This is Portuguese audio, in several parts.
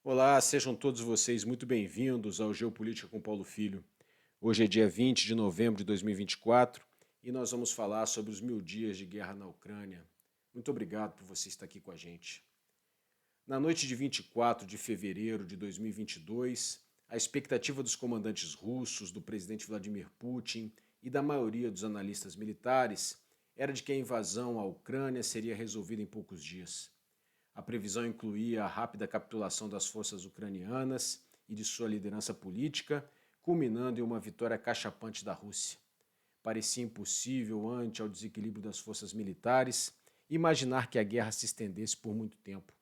Olá, sejam todos vocês muito bem-vindos ao Geopolítica com Paulo Filho. Hoje é dia 20 de novembro de 2024 e nós vamos falar sobre os 1000 dias de guerra na Ucrânia. Muito obrigado por você estar aqui com a gente. Na noite de 24 de fevereiro de 2022, a expectativa dos comandantes russos, do presidente Vladimir Putin e da maioria dos analistas militares era de que a invasão à Ucrânia seria resolvida em poucos dias. A previsão incluía a rápida capitulação das forças ucranianas e de sua liderança política, culminando em uma vitória cachapante da Rússia. Parecia impossível, ante ao desequilíbrio das forças militares, imaginar que a guerra se estendesse por muito tempo.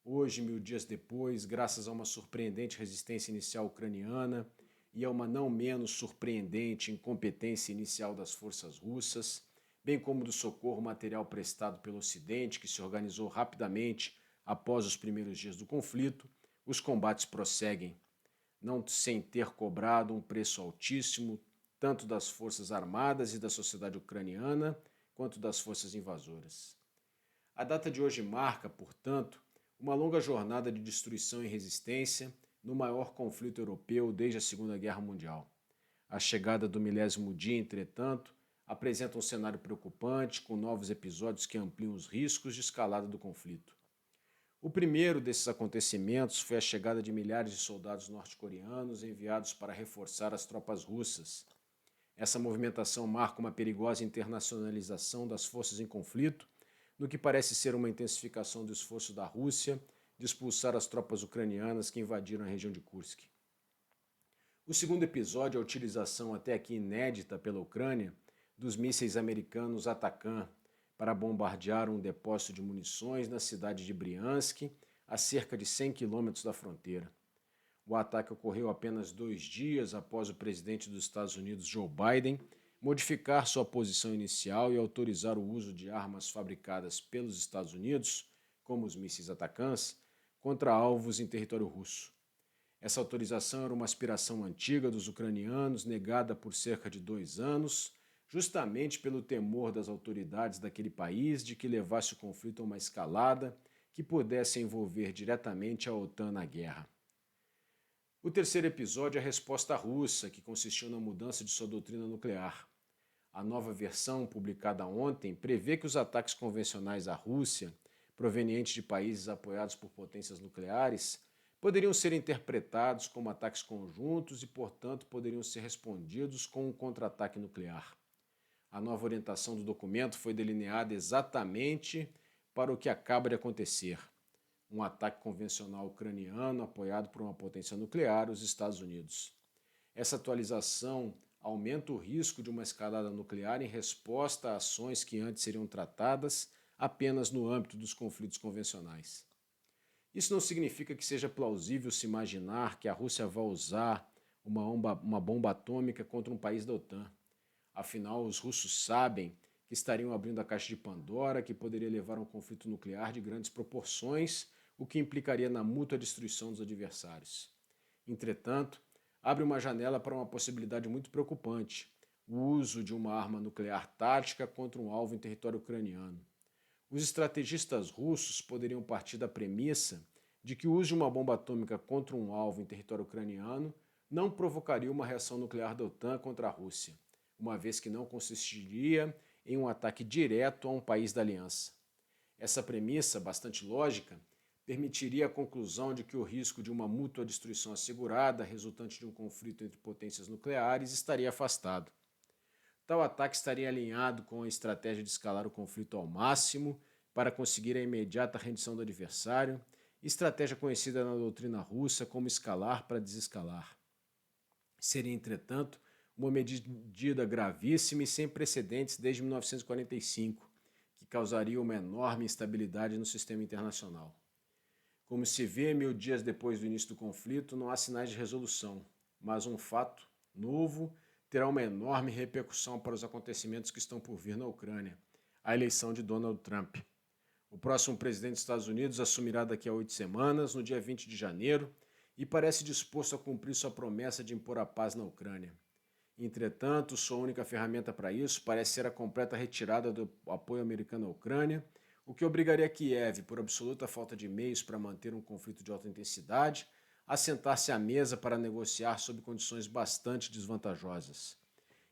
Hoje, 1000 dias depois, graças a uma surpreendente resistência inicial ucraniana e a uma não menos surpreendente incompetência inicial das forças russas, bem como do socorro material prestado pelo Ocidente, que se organizou rapidamente após os primeiros dias do conflito, os combates prosseguem, não sem ter cobrado um preço altíssimo, tanto das forças armadas e da sociedade ucraniana, quanto das forças invasoras. A data de hoje marca, portanto, uma longa jornada de destruição e resistência no maior conflito europeu desde a Segunda Guerra Mundial. A chegada do milésimo dia, entretanto, apresenta um cenário preocupante, com novos episódios que ampliam os riscos de escalada do conflito. O primeiro desses acontecimentos foi a chegada de milhares de soldados norte-coreanos enviados para reforçar as tropas russas. Essa movimentação marca uma perigosa internacionalização das forças em conflito, no que parece ser uma intensificação do esforço da Rússia de expulsar as tropas ucranianas que invadiram a região de Kursk. O segundo episódio é a utilização até aqui inédita pela Ucrânia dos mísseis americanos Atakan para bombardear um depósito de munições na cidade de Briansk, a cerca de 100 quilômetros da fronteira. O ataque ocorreu apenas 2 dias após o presidente dos Estados Unidos, Joe Biden, modificar sua posição inicial e autorizar o uso de armas fabricadas pelos Estados Unidos, como os mísseis Atacams, contra alvos em território russo. Essa autorização era uma aspiração antiga dos ucranianos, negada por cerca de 2 anos, justamente pelo temor das autoridades daquele país de que levasse o conflito a uma escalada que pudesse envolver diretamente a OTAN na guerra. O terceiro episódio é a resposta russa, que consistiu na mudança de sua doutrina nuclear. A nova versão, publicada ontem, prevê que os ataques convencionais à Rússia, provenientes de países apoiados por potências nucleares, poderiam ser interpretados como ataques conjuntos e, portanto, poderiam ser respondidos com um contra-ataque nuclear. A nova orientação do documento foi delineada exatamente para o que acaba de acontecer: um ataque convencional ucraniano apoiado por uma potência nuclear, os Estados Unidos. Essa atualização aumenta o risco de uma escalada nuclear em resposta a ações que antes seriam tratadas apenas no âmbito dos conflitos convencionais. Isso não significa que seja plausível se imaginar que a Rússia vai usar uma bomba atômica contra um país da OTAN. Afinal, os russos sabem que estariam abrindo a caixa de Pandora, que poderia levar a um conflito nuclear de grandes proporções, o que implicaria na mútua destruição dos adversários. Entretanto, abre uma janela para uma possibilidade muito preocupante: o uso de uma arma nuclear tática contra um alvo em território ucraniano. Os estrategistas russos poderiam partir da premissa de que o uso de uma bomba atômica contra um alvo em território ucraniano não provocaria uma reação nuclear da OTAN contra a Rússia, uma vez que não consistiria em um ataque direto a um país da aliança. Essa premissa, bastante lógica, permitiria a conclusão de que o risco de uma mútua destruição assegurada, resultante de um conflito entre potências nucleares, estaria afastado. Tal ataque estaria alinhado com a estratégia de escalar o conflito ao máximo para conseguir a imediata rendição do adversário, estratégia conhecida na doutrina russa como escalar para desescalar. Seria, entretanto, uma medida gravíssima e sem precedentes desde 1945, que causaria uma enorme instabilidade no sistema internacional. Como se vê, 1000 dias depois do início do conflito, não há sinais de resolução, mas um fato novo terá uma enorme repercussão para os acontecimentos que estão por vir na Ucrânia: a eleição de Donald Trump. O próximo presidente dos Estados Unidos assumirá daqui a 8 semanas, no dia 20 de janeiro, e parece disposto a cumprir sua promessa de impor a paz na Ucrânia. Entretanto, sua única ferramenta para isso parece ser a completa retirada do apoio americano à Ucrânia, o que obrigaria Kiev, por absoluta falta de meios para manter um conflito de alta intensidade, a sentar-se à mesa para negociar sob condições bastante desvantajosas.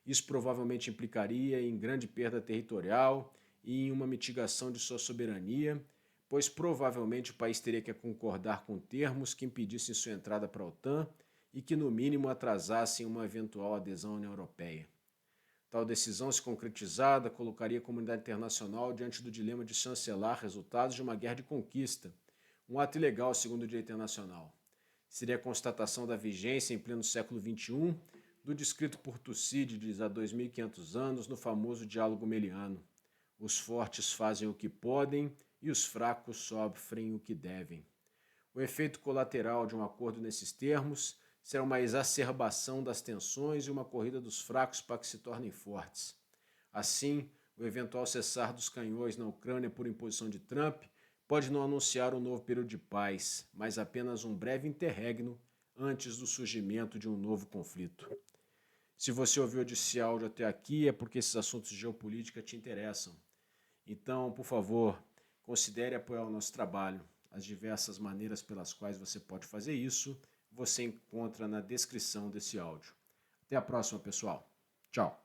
Isso provavelmente implicaria em grande perda territorial e em uma mitigação de sua soberania, pois provavelmente o país teria que concordar com termos que impedissem sua entrada para a OTAN e que, no mínimo, atrasassem uma eventual adesão à União Europeia. Tal decisão, se concretizada, colocaria a comunidade internacional diante do dilema de chancelar resultados de uma guerra de conquista, um ato ilegal segundo o direito internacional. Seria a constatação da vigência em pleno século XXI do descrito por Tucídides há 2.500 anos no famoso diálogo meliano. Os fortes fazem o que podem e os fracos sofrem o que devem. O efeito colateral de um acordo nesses termos será uma exacerbação das tensões e uma corrida dos fracos para que se tornem fortes. Assim, o eventual cessar dos canhões na Ucrânia por imposição de Trump pode não anunciar um novo período de paz, mas apenas um breve interregno antes do surgimento de um novo conflito. Se você ouviu esse áudio até aqui, é porque esses assuntos de geopolítica te interessam. Então, por favor, considere apoiar o nosso trabalho. As diversas maneiras pelas quais você pode fazer isso, você encontra na descrição desse áudio. Até a próxima, pessoal. Tchau.